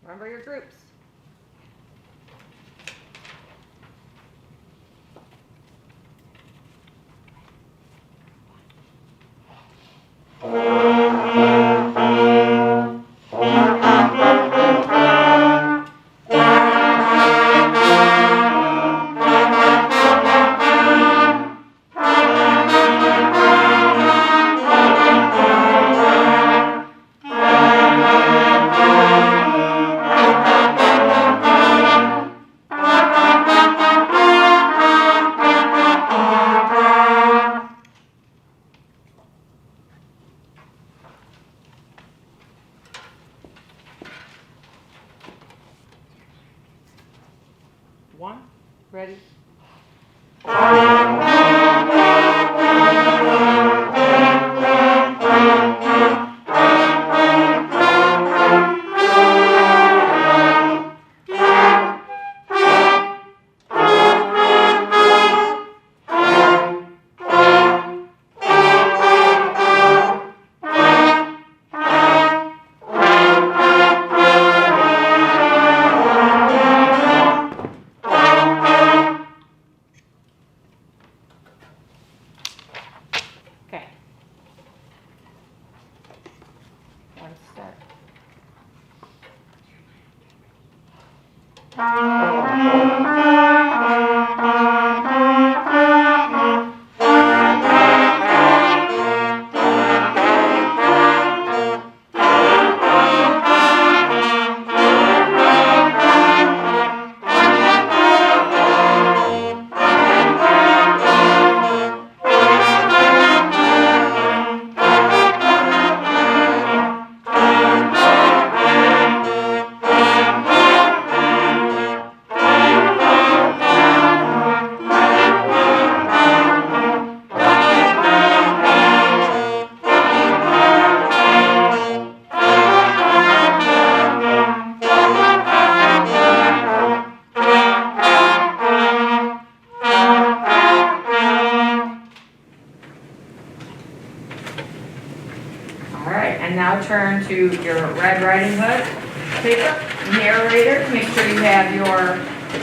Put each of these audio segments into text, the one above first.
Remember your groups. One, ready. Okay. One step. And now turn to your Red Riding Hood paper. Narrator, make sure you have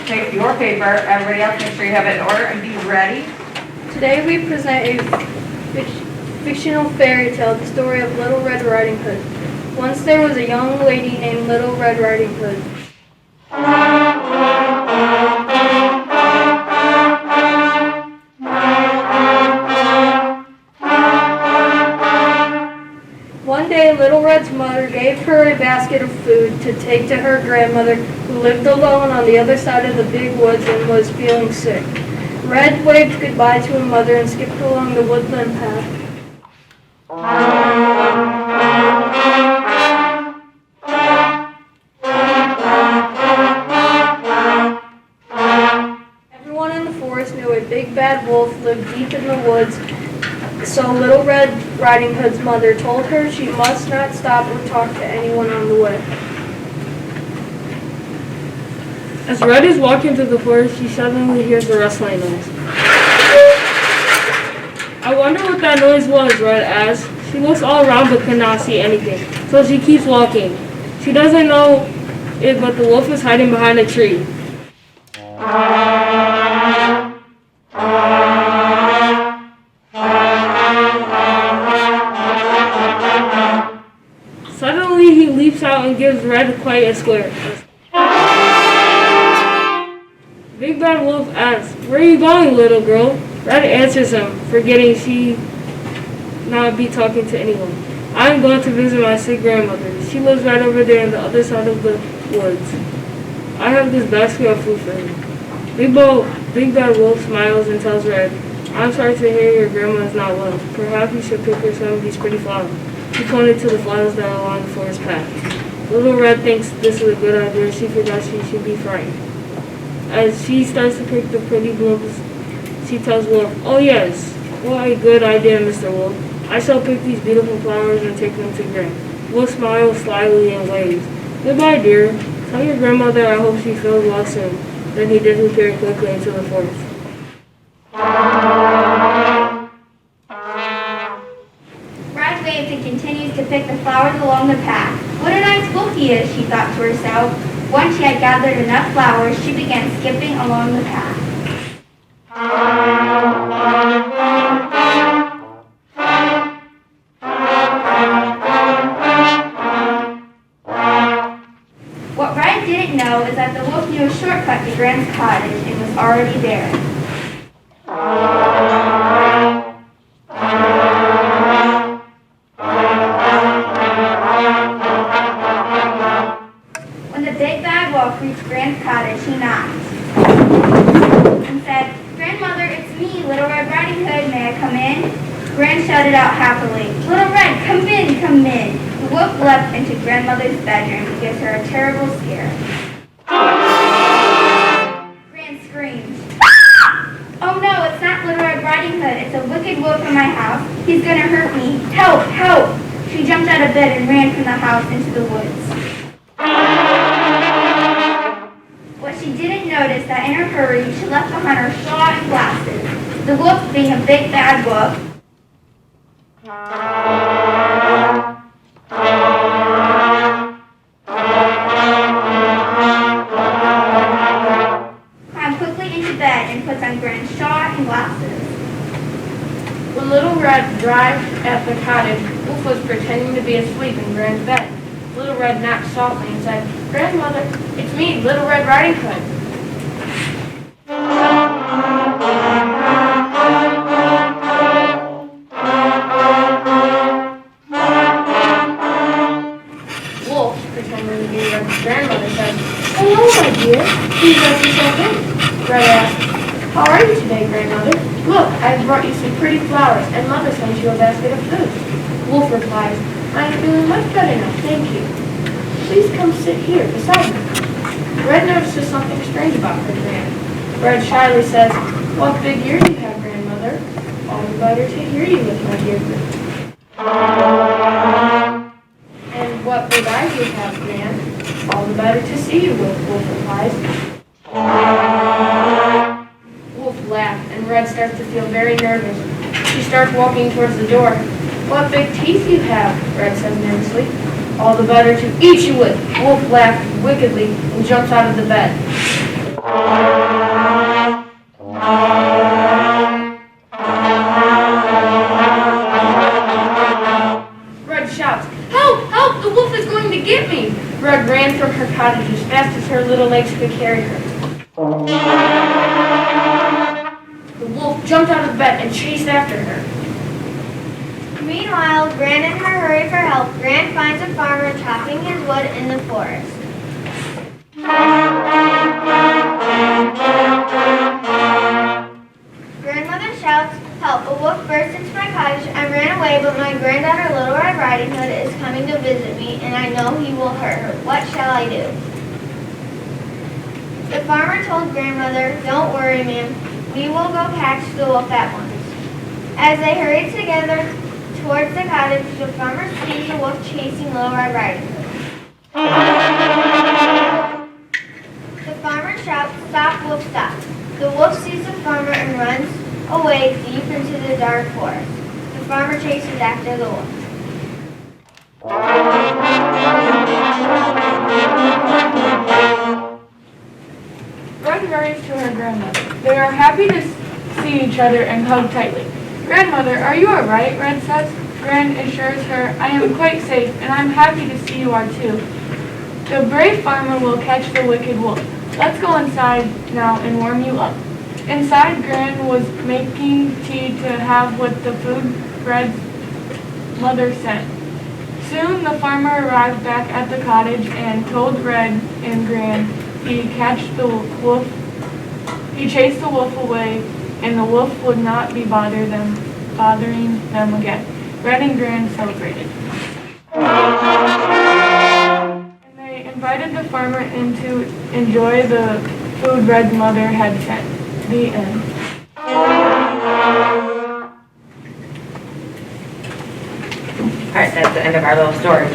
take your paper. Everybody else, make sure you have it in order and be ready. Today we present a fictional fairy tale, the story of Little Red Riding Hood. Once there was a young lady named Little Red Riding Hood. One day, Little Red's mother gave her a basket of food to take to her grandmother, who lived alone on the other side of the big woods and was feeling sick. Red waved goodbye to her mother and skipped along the woodland path. Everyone in the forest knew a big bad wolf lived deep in the woods. So Little Red Riding Hood's mother told her she must not stop or talk to anyone on the way. As Red is walking through the forest, she suddenly hears a rustling noise. I wonder what that noise was, Red asked. She looks all around but cannot see anything, so she keeps walking. She doesn't know it, but the wolf is hiding behind a tree. Suddenly, he leaps out and gives Red quite a scare. Big Bad Wolf asks, "Where are you going, little girl?" Red answers him, forgetting she not be talking to anyone. "I am going to visit my sick grandmother. She lives right over there on the other side of the woods. I have this basket of food for her." Big Bad Wolf smiles and tells Red, "I'm sorry to hear your grandma is not well. Perhaps you should pick her some of these pretty flowers." He pointed to the flowers that are along the forest path. Little Red thinks this is a good idea. She forgets she should be frightened. As she starts to pick the pretty blooms, she tells Wolf, "Oh yes, what a good idea, Mr. Wolf. I shall pick these beautiful flowers and take them to Gran." Wolf smiles slyly and waves. "Goodbye, dear. Tell your grandmother I hope she feels well soon." Then he disappeared quickly into the forest. Red waves and continues to pick the flowers along the path. What a nice wolf he is, she thought to herself. Once she had gathered enough flowers, she began skipping along the path. What Red didn't know is that the wolf knew a shortcut to Gran's cottage and was already there. When the big bad wolf reached Gran's cottage, he knocked and said, "Grandmother, it's me, Little Red Riding Hood. May I come in?" Gran shouted out happily, "Little Red, come in, come in." The wolf leapt into Grandmother's bedroom and gave her a terrible scare. Gran screamed, "Oh no, it's not Little Red Riding Hood. It's a wicked wolf in my house. He's gonna hurt me. Help, help!" She jumped out of bed and ran from the house into the woods. What she didn't notice that in her hurry, she left behind her saw and glasses. The wolf, being a big bad wolf, climbed quickly into bed and put on Gran's shawl and glasses. When Little Red arrived at the cottage, Wolf was pretending to be asleep in Gran's bed. Little Red knocked softly and said, "Grandmother, it's me, Little Red Riding Hood." Wolf, pretending to be Red's grandmother, said, "Hello, my dear. Please let yourself in." Red asked, "How are you today, Grandmother? Look, I've brought you some pretty flowers, and Mother sent you a basket of food." Wolf replied, "I am feeling much better now, thank you. Please come sit here beside me." Red notices something strange about her Gran. Red shyly says, "What big ears you have, Grandmother. All the better to hear you with, my dear Gran." "And what big eyes you have, Gran. All the better to see you with," Wolf replies. Wolf laughed, and Red starts to feel very nervous. She starts walking towards the door. "What big teeth you have," Red says nervously. "All the better to eat you with." Wolf laughed wickedly and jumps out of the bed. Red shouts, "Help! Help! The wolf is going to get me!" Red ran from her cottage as fast as her little legs could carry her. The wolf jumped out of bed and chased after her. Meanwhile, Gran in her hurry for help, Gran finds a farmer chopping his wood in the forest. Grandmother shouts, "Help! A wolf burst into my cottage. I ran away, but my granddaughter Little Red Riding Hood is coming to visit me, and I know he will hurt her. What shall I do?" The farmer told Grandmother, "Don't worry, ma'am. We will go catch the wolf at once." As they hurried together towards the cottage, the farmer sees the wolf chasing Little Red Riding Hood. The farmer shouts, "Stop, wolf, stop." The wolf sees the farmer and runs away deep into the dark forest. The farmer chases after the wolf. Red hurries to her grandmother. They are happy to see each other and hug tightly. "Grandmother, are you all right?" Red says. Gran assures her, "I am quite safe, and I'm happy to see you are too. The brave farmer will catch the wicked wolf. Let's go inside now and warm you up." Inside, Gran was making tea to have with the food Red's mother sent. Soon the farmer arrived back at the cottage and told Red and Gran he chased the wolf away, and the wolf would not be bothering them again. Red and Gran celebrated. And they invited the farmer in to enjoy the food Red's mother had sent. The end. Alright, that's the end of our little story.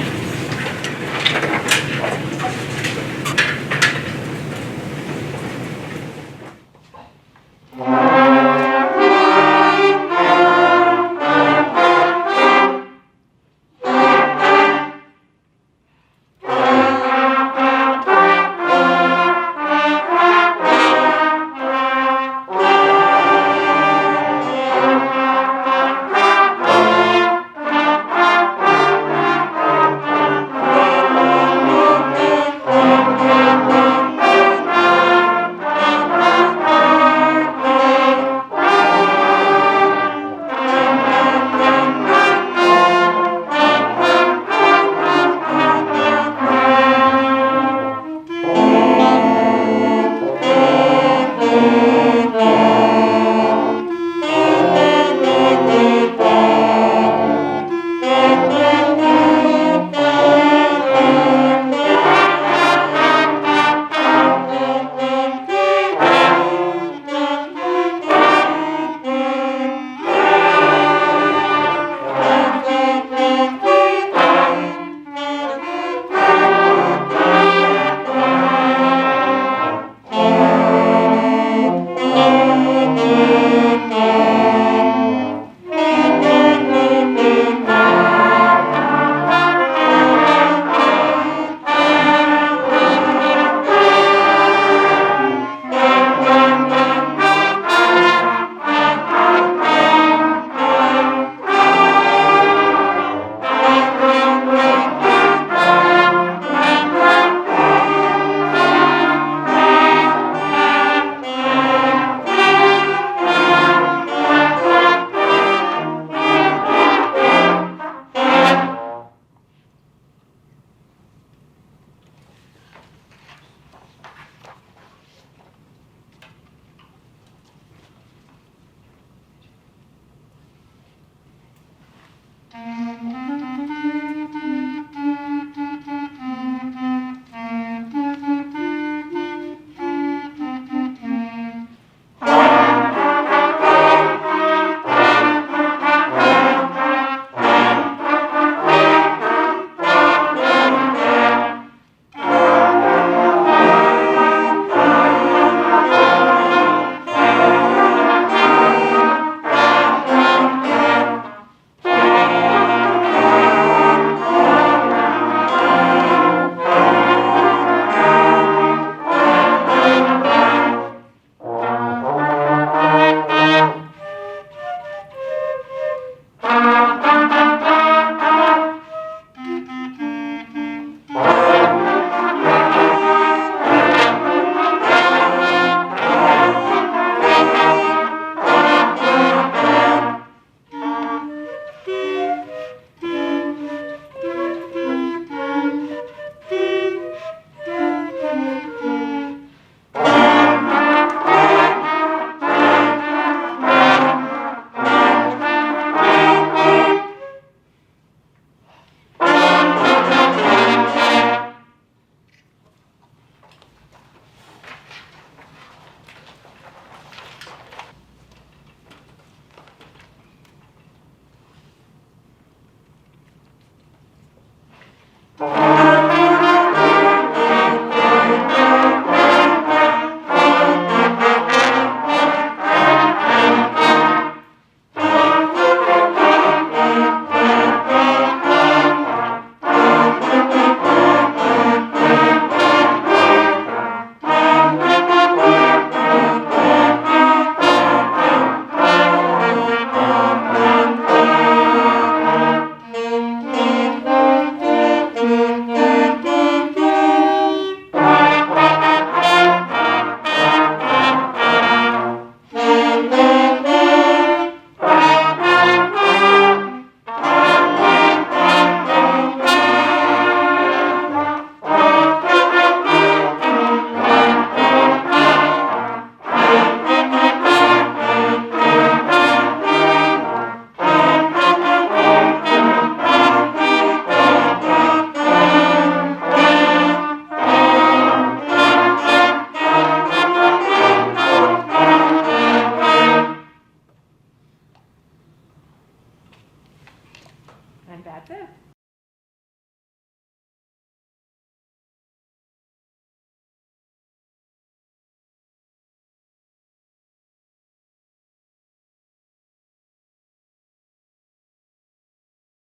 And that's it.